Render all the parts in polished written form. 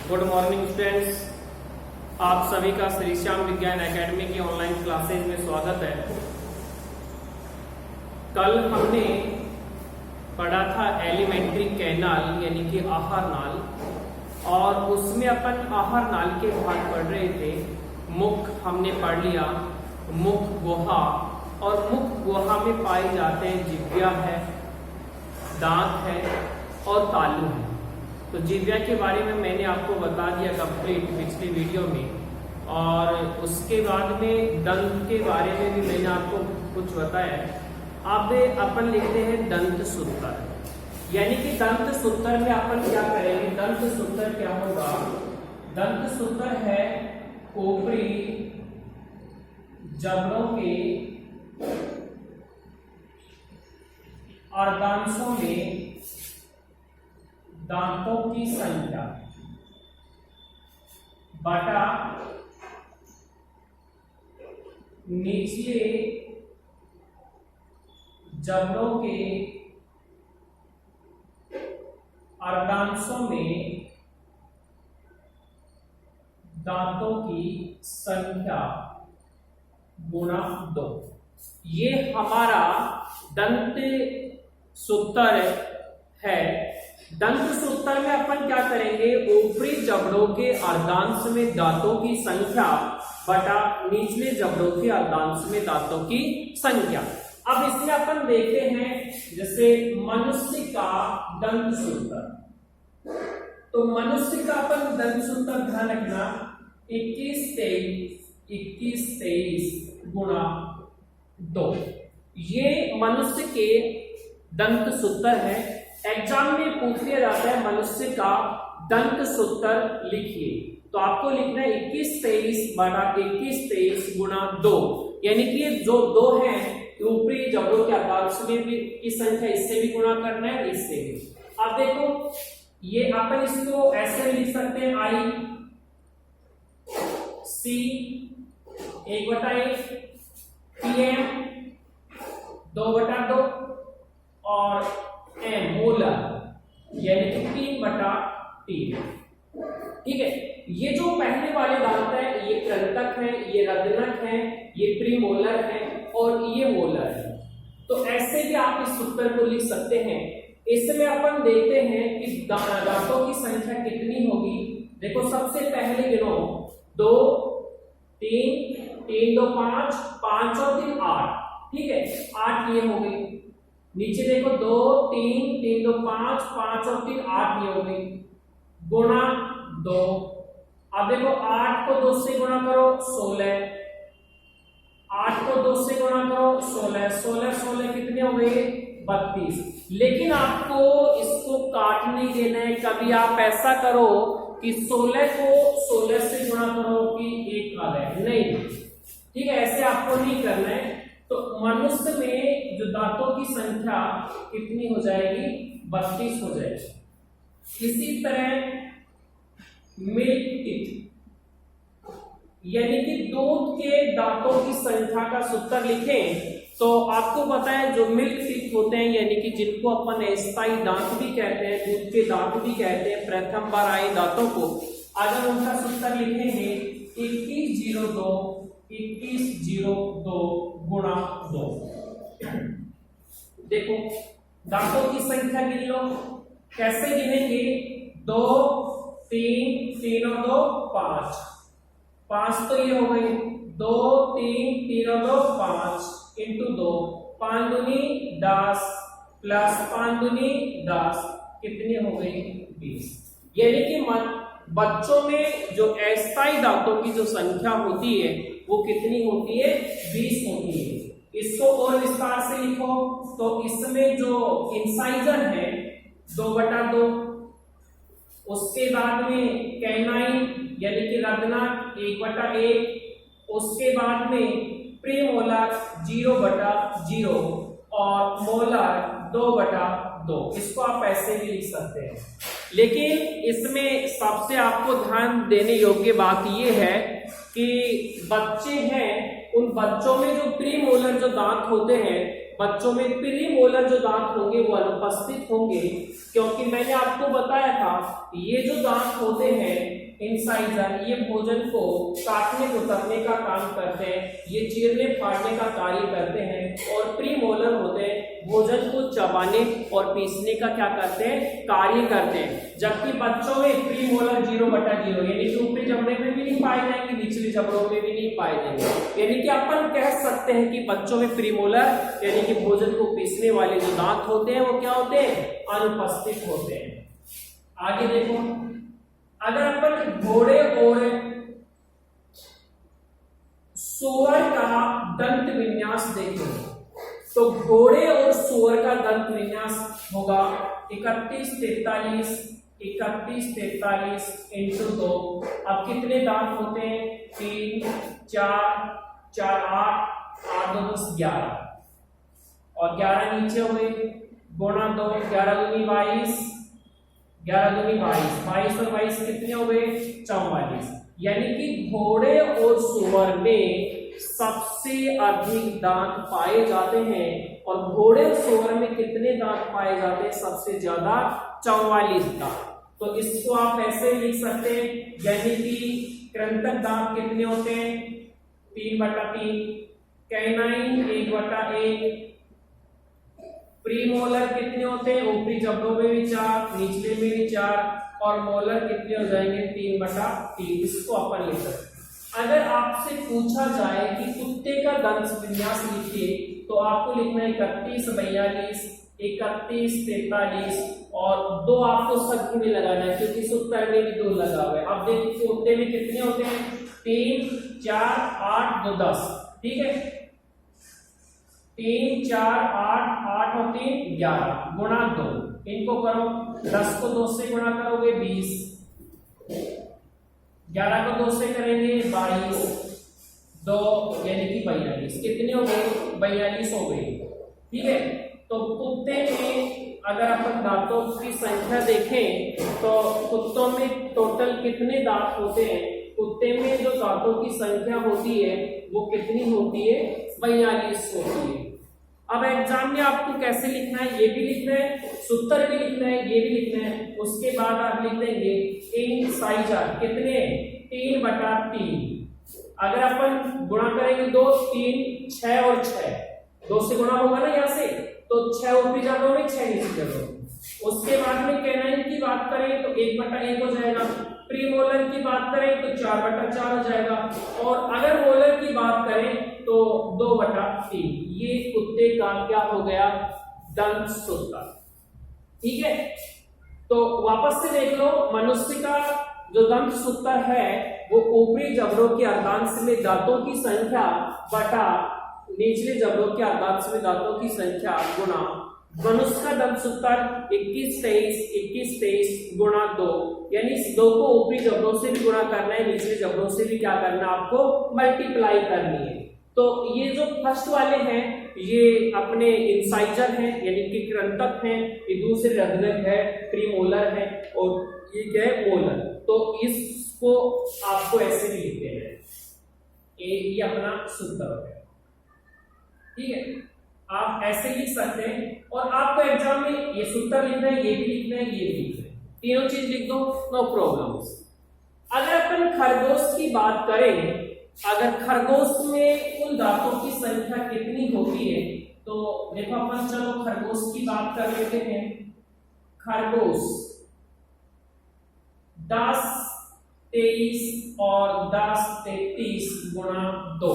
Good morning students, आप सभी का श्री श्याम विज्ञान एकेडमी की ऑनलाइन क्लासेज में स्वागत है। कल हमने पढ़ा था एलिमेंट्री कैनाल यानी कि आहार नाल, और उसमें अपन आहार नाल के भाग पढ़ रहे थे। मुख हमने पढ़ लिया, मुख गुहा, और मुख गुहा में पाए जाते हैं जिह्वा है, दांत है और तालू है। तो जिह्वा के बारे में मैंने आपको बता दिया कंप्लीट पिछली वीडियो में, और उसके बाद में दंत के बारे में भी मैंने आपको कुछ बताया। अब अपन लिखते हैं दंत सूत्र, यानी कि दंत सूत्र में अपन क्या करेंगे। दंत सूत्र क्या होगा? दंत सूत्र है ऊपरी जबड़ों के अर्धांशों में दांतों की संख्या बटा निचले जबड़ों के अर्धांशों में दांतों की संख्या गुणा 2। ये हमारा दंत सूत्र है। दंत सूत्र में अपन क्या करेंगे? ऊपरी जबड़ों के अर्धांश में दांतों की संख्या बटा निचले जबड़ों के अर्धांश में दांतों की संख्या। अब इसमें अपन देखते हैं जैसे मनुष्य का दंत सूत्र। तो मनुष्य का अपन दंत सूत्र ध्यान रखना 21-23 गुणा 2। ये मनुष्य के दंत सूत्र है। एग्जाम में पूछ लिया जाता है मनुष्य का दंत सूत्र लिखिए, तो आपको लिखना है 21-23 बटा 21-23 गुणा 2, यानी कि जो 2 है ऊपरी जबड़ों के अर्धांश में भी की संख्या, इससे भी गुणा करना है, इससे भी। अब देखो ये अपन इसको ऐसे लिख सकते हैं आई सी 1/1 पीएम 2/2 और एम मोलर यानी कि 3/3। ठीक है, ये जो पहले वाले दांत है ये कृंतक है, ये रदनक है, ये प्रीमोलर है और ये मोलर है। तो ऐसे भी आप इस सूत्र को लिख सकते हैं। इसमें अपन देखते हैं कि दांतों की संख्या कितनी होगी। देखो सबसे पहले गिनो 2 3 3 2 5 5 और 3 8। ठीक है, 8 ये हो गई। नीचे देखो 2 3 3 2 5 5 और 3 8 ये हो गई गुणा 2। अब देखो 8 को 2 से गुणा करो 16, 8 को 2 से गुणा करो 16, 16 16 कितने हो गए 32। लेकिन आपको इसको काट नहीं देना है। कभी आप ऐसा करो कि 16 को 16 से गुणा करो कि 1 आ जाए, नहीं। ठीक है, ऐसे आपको नहीं करना है। तो मनुष्य में जो दांतों की संख्या कितनी हो जाएगी? 32 हो जाएगी। इसी तरह मिल्क टीथ यानी कि दूध के दांतों की संख्या का सूत्र लिखें तो आपको पता है जो मिल्क टीथ होते हैं यानी कि जिनको अपन अस्थायी दांत भी कहते हैं, दूध के दांत भी कहते हैं, प्रथम बार आए दांतों को, अगर उनका सूत्र लिखेंगे 2102 गुणा 2। देखो दांतों की संख्या गिन लो। कैसे गिनेंगे? 2 3 3 और 2 5 5 तो ये हो गई 2 3 3 और 2 5 इंटू 2 5 दूनी 10 प्लस 5 दूनी 10 कितनी हो गई 20। यानी कि बच्चों में जो अस्थायी दांतों की जो संख्या होती है वो कितनी होती है? 20 होती है। इसको और विस्तार से लिखो तो इसमें जो इंसाइजर है 2/2, उसके बाद में कैनाइन यानी कि रदनक 1/1, उसके बाद में प्रीमोलर 0/0 और मोलर 2/2। इसको आप ऐसे भी लिख सकते हैं। लेकिन इसमें सबसे आपको ध्यान देने योग्य बात यह है कि बच्चे हैं, उन बच्चों में जो प्रीमोलर जो दांत होते हैं बच्चों में प्रीमोलर जो दांत होंगे वो अनुपस्थित होंगे, क्योंकि मैंने आपको बताया था ये जो दांत होते हैं इंसाइजर, ये भोजन को काटने कुतरने का काम करते हैं, ये चीरने फाड़ने का कार्य करते हैं, और प्रीमोलर होते हैं भोजन को चबाने और पीसने का क्या करते हैं, कार्य करते हैं। जबकि बच्चों में प्रीमोलर 0/0 यानी कि ऊपरी जबड़े में भी नहीं पाए जाएंगे, निचले जबड़ों में भी नहीं पाए जाएंगे। यानी कि अपन कह सकते हैं कि बच्चों में प्रीमोलर यानी कि भोजन को पीसने वाले जो दांत होते हैं वो क्या होते हैं, अनुपस्थित होते हैं। आगे देखो, अगर अपन घोड़े और सूअर का दंत विन्यास देखें तो घोड़े और सूअर का दंत विन्यास होगा 31-43 इंटू 2। अब कितने दांत होते हैं, 3 4 4 8 8 2 10 11 और 11 नीचे हुए, गुणा 2 11 दूनी 22 11 दूनी 22 22 और 22 कितने हो गए, 44। यानी कि घोड़े और सूअर में सबसे अधिक दांत पाए जाते हैं, और घोड़े और सूअर में कितने दांत पाए जाते हैं, सबसे ज्यादा 44 दांत। तो इसको आप ऐसे लिख सकते हैं, यानी कि कृंतक दांत कितने होते हैं, 3/3, कैनाइन 1/1, प्रीमोलर कितने होते हैं, ऊपरी जबड़ों में भी 4, निचले में भी 4, और मोलर कितने हो जाएंगे, 3/3। इसको अपन लिख सकते हैं। अगर आपसे पूछा जाए कि कुत्ते का दंत विन्यास लिखिए तो आपको लिखना है 31 42 31 43 और 2 आपको संख्या में लगाना है, क्योंकि सूत्र में भी 2 लगा हुआ है। अब देखिए कुत्ते में कितने होते हैं, 3 4 8 2 10, ठीक है, 3 4 8 8 और 3 11 गुणा 2, इनको करो, 10 को 2 से गुणा करोगे 20, 11 को 2 से करेंगे 22, 2 यानी कि 42, कितने हो गए, 42 हो गए, ठीक है। तो कुत्ते में अगर अपन दांतों की संख्या देखें तो कुत्तों में टोटल कितने दांत होते हैं, कुत्ते में जो दांतों की संख्या होती है वो कितनी होती है, 42 होती है। अब एग्जाम में आपको कैसे लिखना है, ये भी लिखना है, सूत्र भी लिखना है, ये भी लिखना है। उसके बाद आप लिख देंगे इंसाइजर कितने, 3/3। अगर अपन गुणा करेंगे 2 3 6 और 6, 2 से गुणा होगा ना यहाँ से, तो 6 ऊपरी जगहों में 6 नीचे जगहों में। उसके बाद में कैनाइन की बात करें तो 1/1 हो जाएगा, प्रीमोलर की बात करें तो 4/4 हो जाएगा, और अगर मोलर की बात करें तो 2/3। ये कुत्ते का क्या हो गया, दंत सूत्र, ठीक है। तो वापस से देख लो, मनुष्य का जो दंत सूत्र है वो ऊपरी जबड़ों के अर्धांश में दांतों की संख्या बटा निचले जबड़ों के अर्धांश में दांतों की संख्या गुणा मनुष्य का दंत सूत्र 21-23 गुणा 2, यानी इस 2 को ऊपरी जबड़ों से भी गुणा करना है, निचले जबड़ों से भी क्या करना है, आपको मल्टीप्लाई करनी है। तो ये जो फर्स्ट वाले हैं ये अपने इंसाइजर हैं यानी कि कृंतक हैं, ये दूसरे रग्नक है, प्रीमोलर है, और ये क्या है, मोलर। तो इसको आपको ऐसे भी लिखते हैं, ये अपना सूत्र है, ठीक है, आप ऐसे लिख सकते हैं। और आपको एग्जाम में ये सूत्र लिखना है, ये भी लिखना है, ये भी लिखना है, तीनों चीज लिख दो, नो प्रॉब्लम्स। अगर अपन खरगोश की बात करें, अगर खरगोश में कुल दांतों की संख्या कितनी होती है, तो देखो अपन चलो खरगोश की बात कर लेते हैं। खरगोश 10 23 और 10 33 गुणा 2,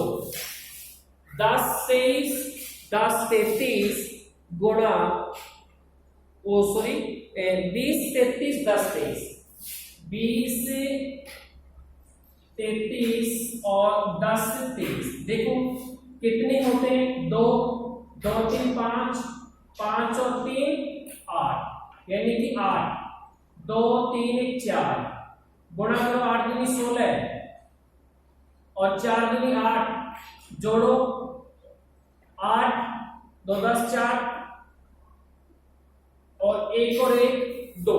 10 33 गुणा 20 33 10 23 20 33 और 10 23, देखो कितने होते हैं, 2 2 3 5 5 और 3 8, यानी कि 8 2 3 1 4 गुणा करो, 8 दूनी 16 और 4 दूनी 8, जोड़ो 8 2 10 4 और 1 और 1 2,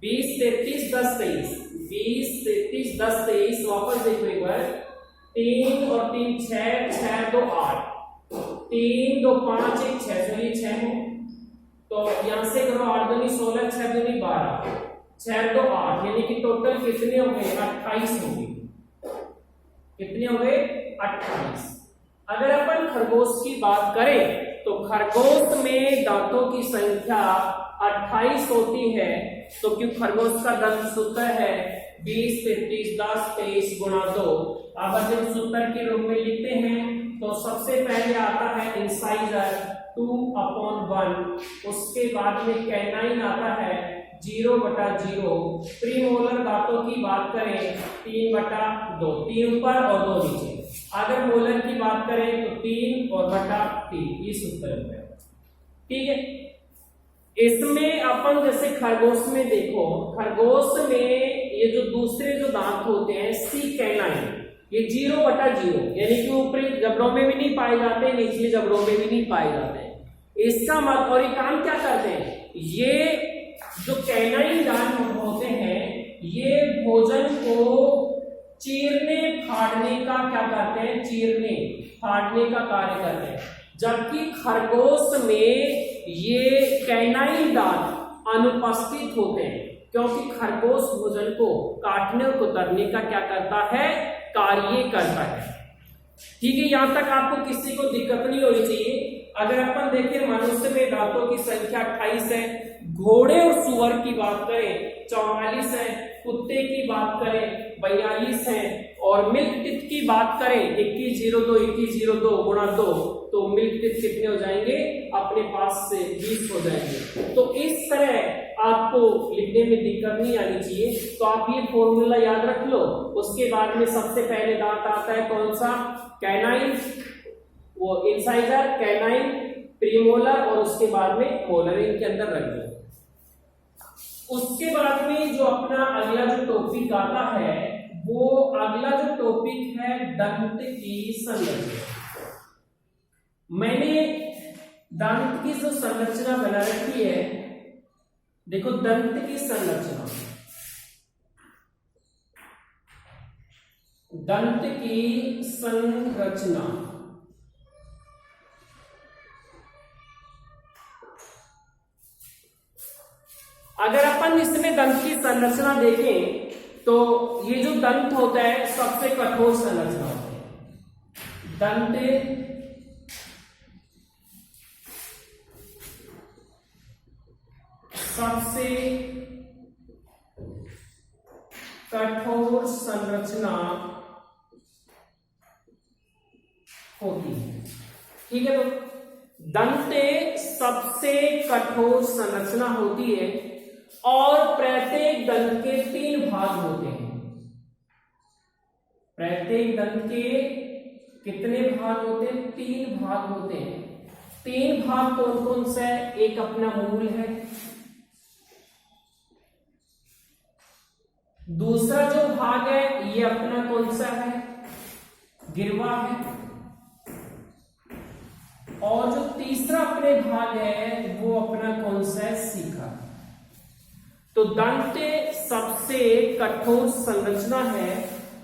20 33 10 23 20 33 10 23, वापस देखो एक बार, 3 और 3 6 6 2 8, 3 2 5 1 6, तो ये 6 हो। तो यहां से करो 8 दूनी 16, 6 दूनी 12, 6 2 8, यानी कि टोटल कितने हो गए? 28 हो गए। कितने हो गए? 28। अगर अपन खरगोश की बात करें तो खरगोश में दांतों की संख्या 28 होती है। तो क्यों खरगोश का दंत सूत्र है 20 33 10 23 गुणा 2। अब जब सूत्र के रूप में लिखते हैं तो सबसे पहले आता है इंसाइजर 2/1, उसके बाद में कैनाइन आता है 0/0। प्रीमोलर दांतों की बात करें 3/2, 3 ऊपर और 2 नीचे। अगर मोलर की बात करें तो 3 और बटा 3, ये सूत्र है। ठीक है, इसमें अपन जैसे खरगोश में देखो, खरगोश में ये जो दूसरे जो दांत होते हैं सी कैनाइन, ये 0/0, यानी कि ऊपरी जबड़ों में भी नहीं पाए जाते, निचली जबड़ों में भी नहीं पाए जाते। इसका मतलब, और ये काम क्या करते हैं, ये जो कैनाइन दांत होते हैं ये भोजन को चीरने फाड़ने का क्या करते हैं? चीरने फाड़ने का कार्य करते हैं। जबकि खरगोश में ये कैनाइन दांत अनुपस्थित होते हैं, क्योंकि खरगोश भोजन को काटने और कुतरने का क्या करता है? कार्य करता है। ठीक है, यहां तक आपको किसी को दिक्कत नहीं होनी चाहिए। अगर अपन देखें मनुष्य में दांतों की संख्या 28 है, घोड़े और सुअर की बात करें 44 है, कुत्ते की बात करें 42 है, और मिल्क टिथ की बात करें 2102 गुणा 2, तो मिल्क टिथ कितने हो जाएंगे? अपने पास से 20 हो जाएंगे। तो इस तरह आपको लिखने में दिक्कत नहीं आनी चाहिए। तो आप ये फॉर्मूला याद रख लो। उसके बाद में सबसे पहले दांत आता है कौन सा? कैनाइन, वो इंसाइजर, कैनाइन, प्रीमोलर और उसके बाद में मोलर, इनके अंदर रख दो। उसके बाद में जो अपना अगला जो टॉपिक आता है, वो अगला जो टॉपिक है दंत की संरचना। मैंने दंत की जो संरचना बना रखी है, देखो दंत की संरचना, दंत की संरचना अगर अपन इसमें दंत की संरचना देखें तो ये जो दंत होता है सबसे कठोर संरचना होती है। दंत सबसे कठोर संरचना होती है। ठीक है, तो दंत सबसे कठोर संरचना होती है और प्रत्येक दंत के 3 भाग होते हैं। प्रत्येक दंत के कितने भाग होते हैं? 3 भाग होते हैं। 3 भाग कौन कौन से है? एक अपना मूल है, दूसरा जो भाग है ये अपना कौन सा है? गिरवा है, और जो तीसरा अपने भाग है वो अपना कौन सा है? सीखा। तो दंत सबसे कठोर संरचना है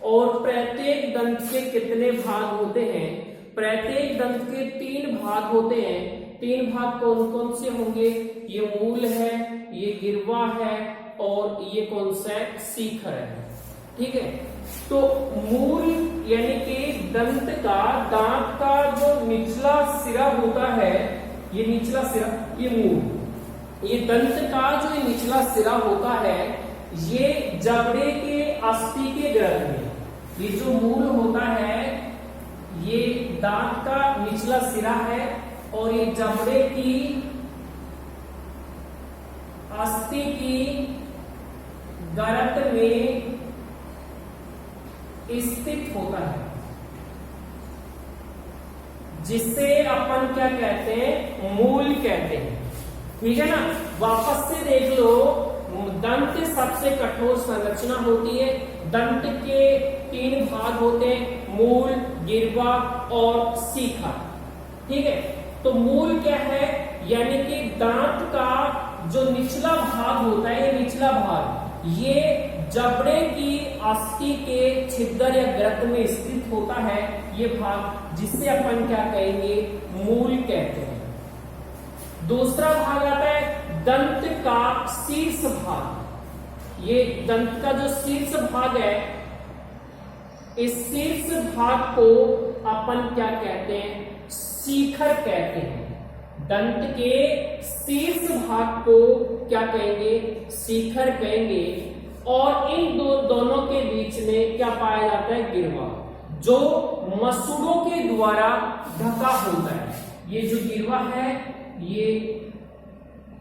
और प्रत्येक दंत के कितने भाग होते हैं? प्रत्येक दंत के 3 भाग होते हैं। 3 भाग कौन कौन से होंगे? ये मूल है, ये गिरवा है और ये कौन सा है? सीखर है। ठीक है, तो मूल यानी कि दंत का, दांत का जो निचला सिरा होता है, ये निचला सिरा, ये मूल, ये दंत का जो निचला सिरा होता है ये जबड़े के अस्थि के ग्रंथ में, ये जो मूल होता है ये दांत का निचला सिरा है और ये जबड़े की अस्थि की गर्त में स्थित होता है, जिसे अपन क्या कहते हैं? मूल कहते हैं। ठीक है ना, वापस से देख लो, दंत सबसे कठोर संरचना होती है। दंत के 3 भाग होते हैं, मूल, गिरवा और सीखा। ठीक है, तो मूल क्या है? यानी कि दांत का जो निचला भाग होता है, ये निचला भाग ये जबड़े की अस्थि के छिद्र या गर्त में स्थित होता है ये भाग, जिससे अपन क्या कहेंगे, मूल कहते हैं। दूसरा भाग आता है दंत का शीर्ष भाग। ये दंत का जो शीर्ष भाग है, इस शीर्ष भाग को अपन क्या कहते हैं, शिखर कहते हैं। दंत के शीर्ष भाग को क्या कहेंगे, शिखर कहेंगे। और इन दोनों के बीच में क्या पाया जाता है, गिरवा, जो मसूड़ों के द्वारा ढका होता है। ये जो गिरवा है ये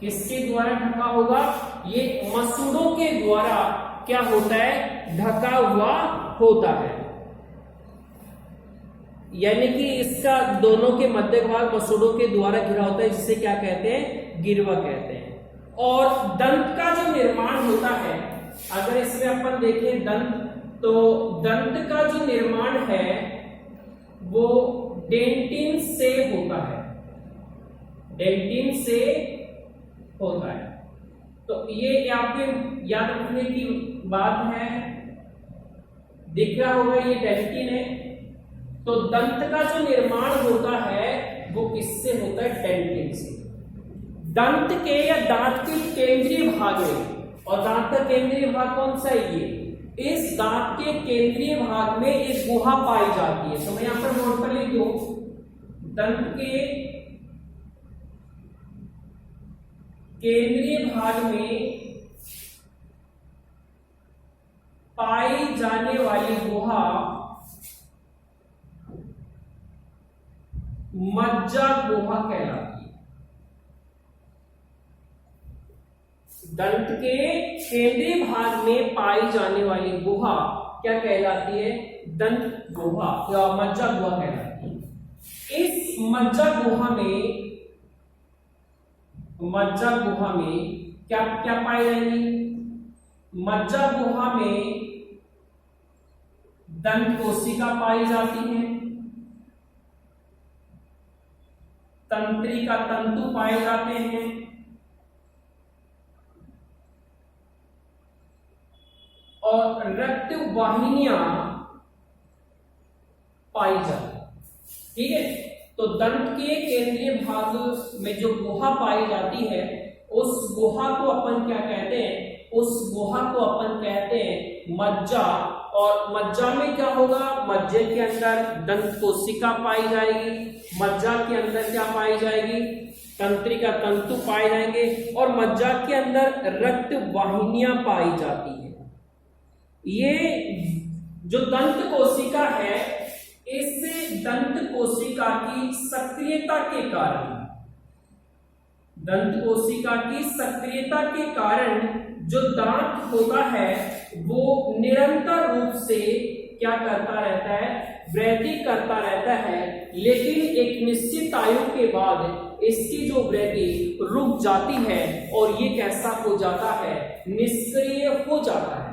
किसके द्वारा ढका होगा, ये मसूड़ों के द्वारा क्या होता है, ढका हुआ होता है। यानी कि इसका दोनों के मध्य भाग मसूड़ों के द्वारा घिरा होता है, जिसे क्या कहते हैं, गिरवा कहते हैं। और दंत का जो निर्माण होता है, अगर इसमें अपन देखें दंत, तो दंत का जो निर्माण है वो डेंटिन से होता है, डेंटिन से होता है। तो ये आपके याद रखने की बात है, दिख रहा होगा ये डेंटिन है। तो दंत का जो निर्माण होता है वो किससे होता है, डेंटिन से। दंत के या दांत के केंद्रीय भाग में, और दांत का केंद्रीय भाग कौन सा है, ये, इस दांत के केंद्रीय भाग में एक गुहा पाई जाती है। तो मैं यहां पर नोट पर लिख दूं, दंत के केंद्रीय भाग में पाई जाने वाली गुहा मज्जा गुहा कहलाती है। दंत के केंद्रीय भाग में पाई जाने वाली गुहा क्या कहलाती है, दंत गुहा या मज्जा गुहा कहलाती है। इस मज्जा गुहा में क्या क्या पाई जाएंगी, मज्जा गुहा में दंत कोशिका पाई जाती है, तंत्रिका तंतु पाए जाते हैं, और रक्त वाहिनियां पाई जाती है। ठीक है, तो दंत के केंद्रीय भाग में जो गुहा पाई जाती है, उस गुहा को अपन क्या कहते हैं, उस गुहा को अपन कहते हैं मज्जा। और मज्जा में क्या होगा, मज्जे के अंदर दंत कोशिका पाई जाएगी, मज्जा के अंदर क्या पाई जाएगी, तंत्रिका तंतु पाए जाएंगे, और मज्जा के अंदर रक्त वाहिनियां पाई जाती है। ये जो दंत कोशिका है, इस दंत कोशिका की सक्रियता के कारण, दंत कोशिका की सक्रियता के कारण जो दांत होता है वो निरंतर रूप से क्या करता रहता है, वृद्धि करता रहता है। लेकिन एक निश्चित आयु के बाद इसकी जो वृद्धि रुक जाती है और ये कैसा हो जाता है, निष्क्रिय हो जाता है।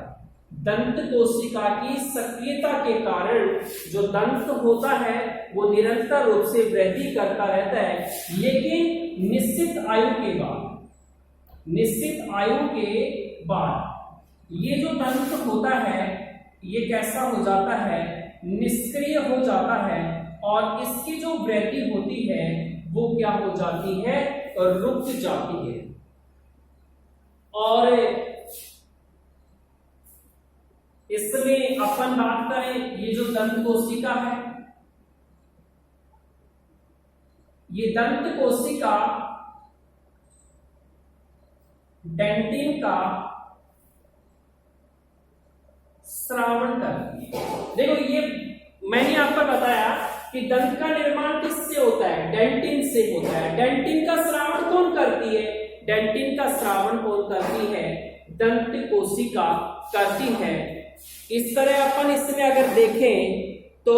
दंत कोशिका की सक्रियता के कारण जो दंत होता है वो निरंतर रूप से वृद्धि करता रहता है, लेकिन निश्चित आयु के बाद ये जो दंत होता है ये कैसा हो जाता है, निष्क्रिय हो जाता है, और इसकी जो वृद्धि होती है वो क्या हो जाती है, रुक जाती है। और इसमें अपन बात करें, ये जो दंत कोशिका है, ये दंत कोशिका डेंटिन का स्रावन करती है। देखो ये मैंने आपको बताया कि दंत का निर्माण किससे होता है, डेंटिन से होता है। डेंटिन का स्रावन कौन करती है, डेंटिन का स्रावन कौन करती है, दंत कोशिका करती है। इस तरह अपन इसमें अगर देखें तो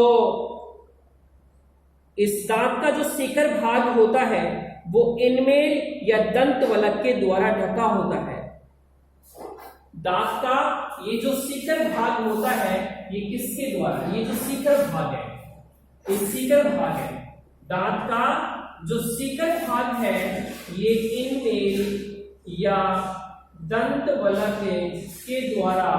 इस दांत का जो शिखर भाग होता है वो इनमेल या दंत वलक के द्वारा ढका होता है। दांत का ये जो शिखर भाग होता है ये किसके द्वारा, ये जो शिखर भाग है, ये शिखर भाग है, दांत का जो शिखर भाग है ये इनमेल या दंत वलक के द्वारा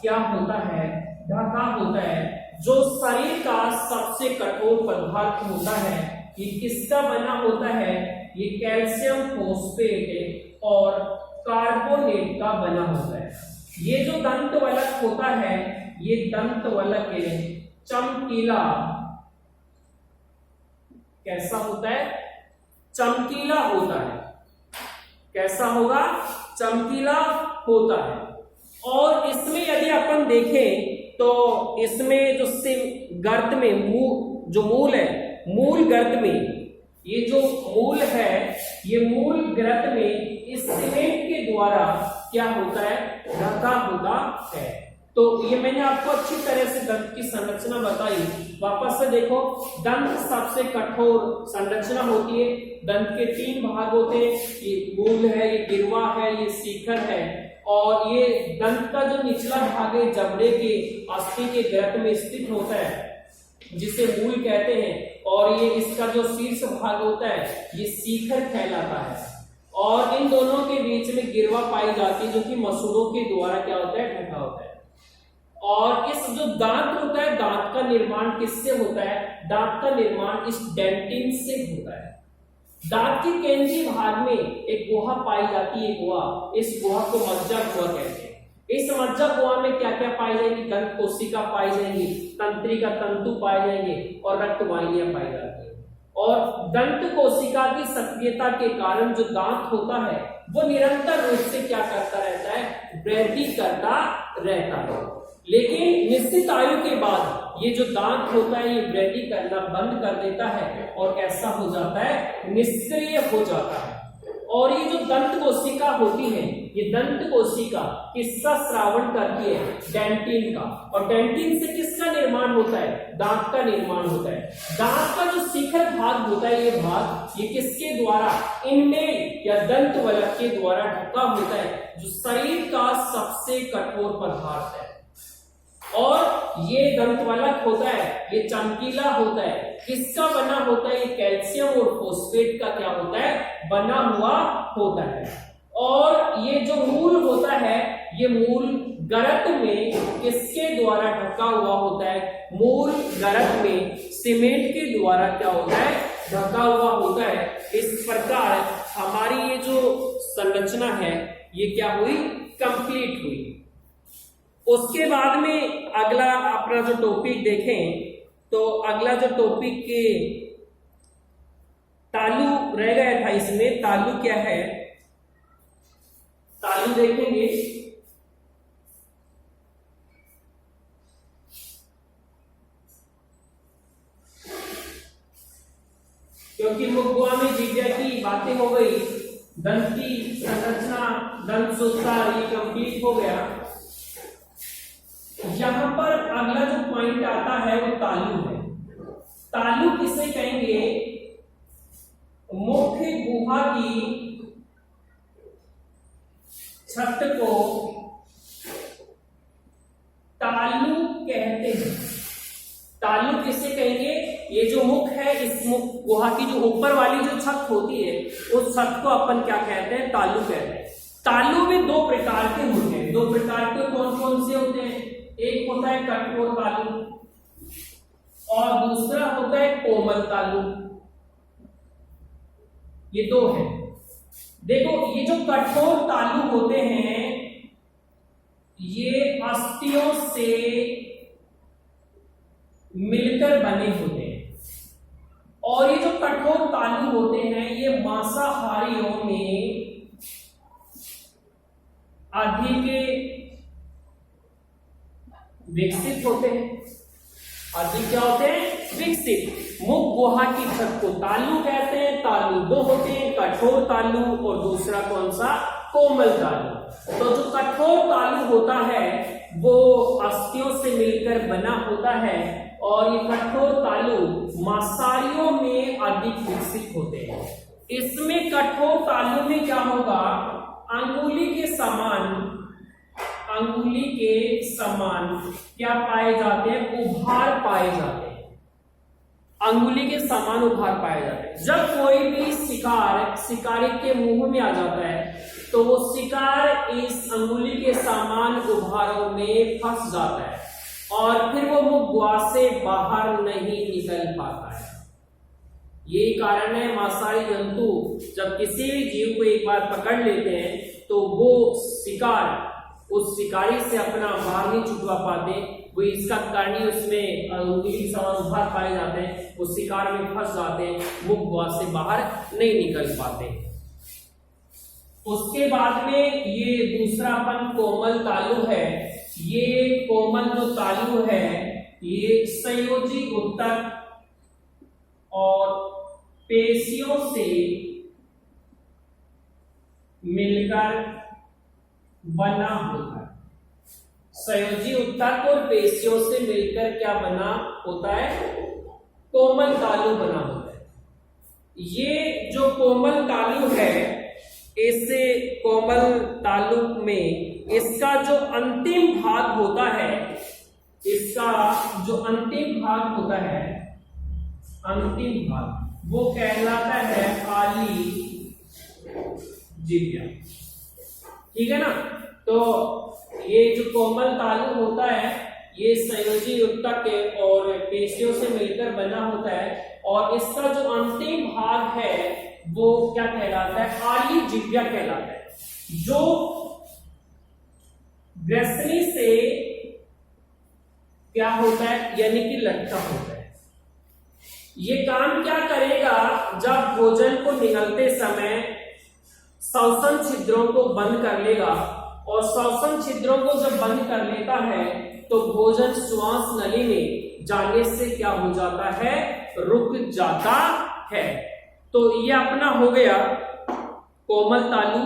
क्या होता है, ढका होता है। जो शरीर का सबसे कठोर पदार्थ होता है ये किसका बना होता है, ये कैल्शियम फॉस्फेट और कार्बोनेट का बना होता है। ये जो दंत वलक होता है ये दंत वलक चमकीला, कैसा होता है, चमकीला होता है। कैसा होगा, चमकीला होता है। और इसमें यदि अपन देखें तो इसमें जो गर्त में जो मूल है, मूल गर्त में ये जो मूल है ये मूल गर्त में इस सीमेंट के द्वारा क्या होता है, ढका होता है। तो ये मैंने आपको अच्छी तरह से दंत की संरचना बताई। वापस से देखो, दंत सबसे कठोर संरचना होती है। दंत के 3 भाग होते हैं, ये मूल है, ये गिरवा है, ये शिखर है। और ये दंत का जो निचला भाग है जबड़े के अस्थि के गर्त में स्थित होता है जिसे मूल कहते हैं। और ये इसका जो शीर्ष भाग होता है ये शिखर कहलाता है। और इन दोनों के बीच में गिरवा पाई जाती है जो कि मसूड़ों के द्वारा क्या होता है, ढका होता है। और इस जो दांत होता है, दांत का निर्माण किससे होता है, दांत का निर्माण इस डेंटिन से होता है। दांत के केंद्रीय भाग में एक गुहा पाई जाती है, गुहा, इस गुहा को मज्जा गुहा कहते हैं। इस मज्जा गुहा में क्या क्या पाई जाएगी, दंत कोशिका पाई जाएंगी, तंत्रिका तंतु पाए जाएंगे और रक्त वाहिनियां पाई जाती है। और दंत कोशिका की सक्रियता के कारण जो दांत होता है वो निरंतर रूप से क्या करता रहता है, वृद्धि करता रहता है। लेकिन निश्चित आयु के बाद ये जो दांत होता है ये वृद्धि करना बंद कर देता है और ऐसा हो जाता है, निष्क्रिय हो जाता है। और ये जो दंत कोशिका होती है ये दंत कोशिका किसका स्रावन करती है, डेंटिन का। और डेंटिन से किसका निर्माण होता है, दांत का निर्माण होता है। दांत का जो शिखर भाग होता है ये भाग ये किसके द्वारा, इंडेल या दंत वलक के द्वारा ढका होता है जो शरीर का सबसे कठोर पदार्थ है। और ये दंत वलक होता है ये चमकीला होता है, किसका बना होता है, ये कैल्शियम और फॉस्फेट का क्या होता है, बना हुआ होता है। और ये जो मूल होता है ये मूल गर्त में किसके द्वारा ढका हुआ होता है, मूल गर्त में सीमेंट के द्वारा क्या होता है, ढका हुआ होता है। इस प्रकार हमारी ये जो संरचना है ये क्या हुई, कंप्लीट हुई। उसके बाद में अगला अपना जो टॉपिक देखें तो अगला जो टॉपिक के तालु रह गया था, इसमें तालु क्या है, तालु देखेंगे। क्योंकि मुखगुहा में जिज्ञा की बातें हो गई, दंत की संरचना, दंत सूत्र ये कंप्लीट हो गया। यहां पर अगला जो पॉइंट आता है वो तालु है। तालु किसे कहेंगे, मुख्य गुहा की छत को तालु कहते हैं। तालु किसे कहेंगे, ये जो मुख है, इस मुख गुहा की जो ऊपर वाली जो छत होती है उस छत को अपन क्या कहते हैं, तालु कहते हैं। तालु में 2 प्रकार के होते हैं। 2 प्रकार के कौन कौन से होते हैं, एक होता है कठोर तालु और दूसरा होता है कोमल तालु। ये 2 है। देखो ये जो कठोर तालु होते हैं ये अस्थियों से मिलकर बने होते हैं। और ये जो कठोर तालु होते हैं ये मांसाहारियों में अधिक विकसित होते हैं। अधिक क्या होते हैं, विकसित। मुख गुहा की छत को तालु कहते हैं। तालु 2 होते हैं, कठोर तालु और दूसरा कौन सा, कोमल तालु। तो जो कठोर तालु होता है वो अस्थियों से मिलकर बना होता है और ये कठोर तालु मांसाहारियों में अधिक विकसित होते हैं। इसमें कठोर तालु में क्या होगा, अंगुली के समान क्या पाए जाते हैं, उभार पाए जाते हैं। अंगुली के समान उभार पाए जाते हैं। जब कोई भी शिकारी के मुंह में आ जाता है तो वो शिकार इस अंगुली के समान उभारों में फंस जाता है और फिर वो मुख गुहा से बाहर नहीं निकल पाता है। यही कारण है मांसाहारी जंतु जब किसी भी जीव को एक बार पकड़ लेते हैं तो वो शिकार उस शिकारी से अपना बाहर नहीं छुटवा पाते, वो इसका कारण ही उसमें अंगुली समान उभार पाए जाते हैं, उस शिकार में फंस जाते हैं, मुख गुहा से बाहर नहीं निकल पाते। उसके बाद में ये दूसरा अपन कोमल तालु है। ये कोमल जो तालु है ये संयोजी ऊतक और पेशियों से मिलकर बना होता है। संयोजी ऊतक और पेशियों से मिलकर क्या बना होता है? कोमल तालु बना होता है। ये जो कोमल तालु है, इससे कोमल तालु में इसका जो अंतिम भाग होता है, इसका जो अंतिम भाग होता है, अंतिम भाग वो कहलाता है आली जिह्वा। ठीक है ना? तो ये जो कोमल तालु होता है ये संयोजी ऊतक के और पेशियों से मिलकर बना होता है और इसका जो अंतिम भाग है वो क्या कहलाता है? आली जिह्वा कहलाता है, जो ग्रसनी से क्या होता है यानी कि लटका होता है। ये काम क्या करेगा? जब भोजन को निगलते समय श्वसन छिद्रों को बंद कर लेगा और श्वसन छिद्रों को जब बंद कर लेता है तो भोजन श्वास नली में जाने से क्या हो जाता है? रुक जाता है। तो ये अपना हो गया कोमल तालु।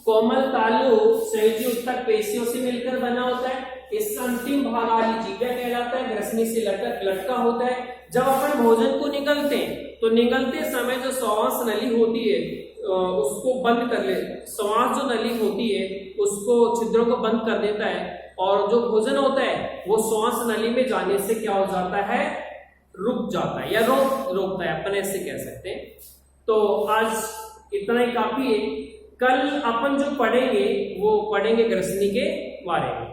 कोमल तालु संयोजी ऊतक पेशियों से मिलकर बना होता है। इसका अंतिम भाग आली जिह्वा कहलाता है, ग्रसनी से लटका होता है। जब अपन भोजन को निगलते हैं तो निगलते समय जो श्वास नली होती है उसको बंद कर ले, श्वास जो नली होती है उसको छिद्रों को बंद कर देता है और जो भोजन होता है वो श्वास नली में जाने से क्या हो जाता है? रुक जाता है या रोकता है, अपन ऐसे कह सकते हैं। तो आज इतना ही काफी है। कल अपन जो पढ़ेंगे वो पढ़ेंगे ग्रसनी के बारे में।